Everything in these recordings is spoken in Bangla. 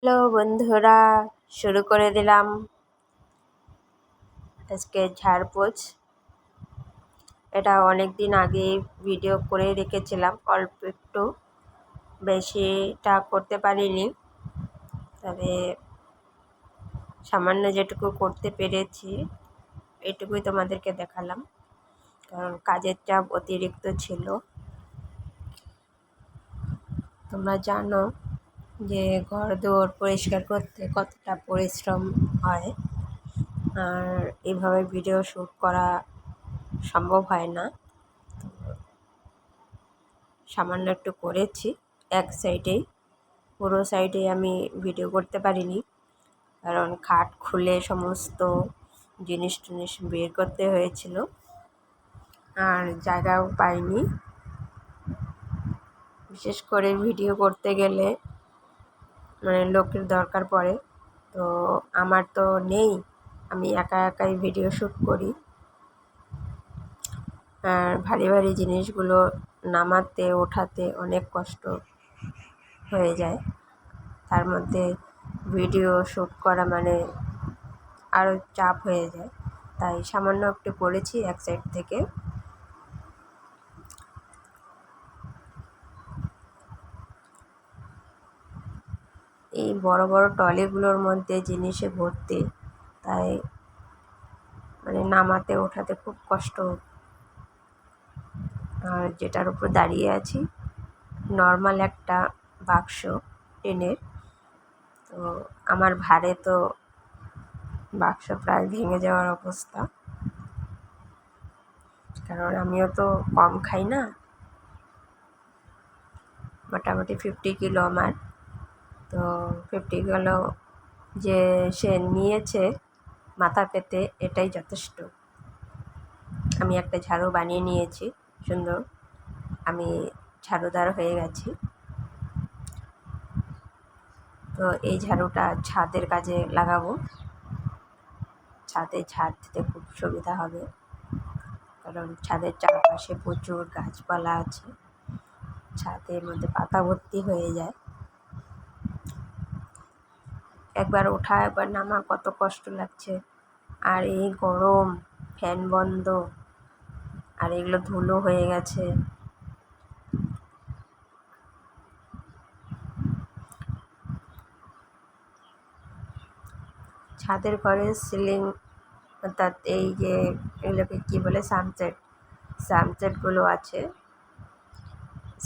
হ্যালো বন্ধুরা, শুরু করে দিলাম আজকে ঝাড়পোছ। এটা অনেক দিন আগে ভিডিও করে রেখেছিলাম, অল্প একটু, বেশিটা করতে পারিনি, তবে সামান্য যেটুকু করতে পেরেছি এটুকুই তোমাদেরকে দেখালাম, কারণ কাজের চাপ অতিরিক্ত ছিল। তোমরা জানো যে ঘরদোর পরিষ্কার করতে কতটা পরিশ্রম হয়, আর এভাবে ভিডিও শ্যুট করা সম্ভব হয় না। সামান্য একটু করেছি এক সাইডেই, পুরো সাইডে আমি ভিডিও করতে পারিনি, কারণ খাট খুলে সমস্ত জিনিস টিনিস বের করতে হয়েছিল, আর জায়গাও পাইনি। বিশেষ করে ভিডিও করতে গেলে লোকের দরকার পড়ে, তো আমার তো নেই, আমি একা একাই ভিডিও শ্যুট করি। আর ভারী ভারী জিনিসগুলো নামাতে ওঠাতে অনেক কষ্ট হয়ে যায়, তার মধ্যে ভিডিও শ্যুট করা আরও চাপ হয়ে যায়, তাই সামান্য একটু করেছি এক সাইড থেকে। এই বড় বড় ট্রলিগুলোর মধ্যে জিনিসে ভর্তি, তাই নামাতে ওঠাতে খুব কষ্ট। আর যেটার উপর দাঁড়িয়ে আছি নর্মাল একটা বাক্স টিনের, তো আমার ভারে তো বাক্স প্রায় ভেঙে যাওয়ার অবস্থা, কারণ আমিও তো কম খাই না, মোটামুটি 50 কিলো আমার। তো 50 কিলো যে সে নিয়েছে মাথা পেতে, এটাই যথেষ্ট। আমি একটা ঝাড়ু বানিয়ে নিয়েছি সুন্দর, আমি ঝাড়ুদার হয়ে গেছি। তো এই ঝাড়ুটা ছাদের কাজে লাগাবো, ছাদে ঝাড় দিতে খুব সুবিধা হবে, কারণ ছাদের চারপাশে প্রচুর গাছপালা আছে, ছাদের মধ্যে পাতা ভর্তি হয়ে যায়। একবার ওঠা একবার নামা কত কষ্ট লাগছে, আর এই গরম, ফ্যান বন্ধ, আর এগুলো ধুলো হয়ে গেছে। ছাদের ঘরের সিলিং, অর্থাৎ এই যে এগুলোকে কী বলে, সানসেটগুলো আছে,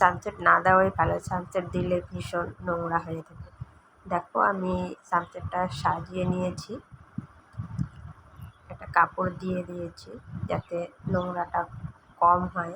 সানসেট না দেওয়াই ভালো, সানসেট দিলে ভীষণ নোংরা হয়ে থাকে। দেখো আমি সানসেটটা সাজিয়ে নিয়েছি, একটা কাপড় দিয়ে দিয়েছি যাতে নোংরাটা কম হয়।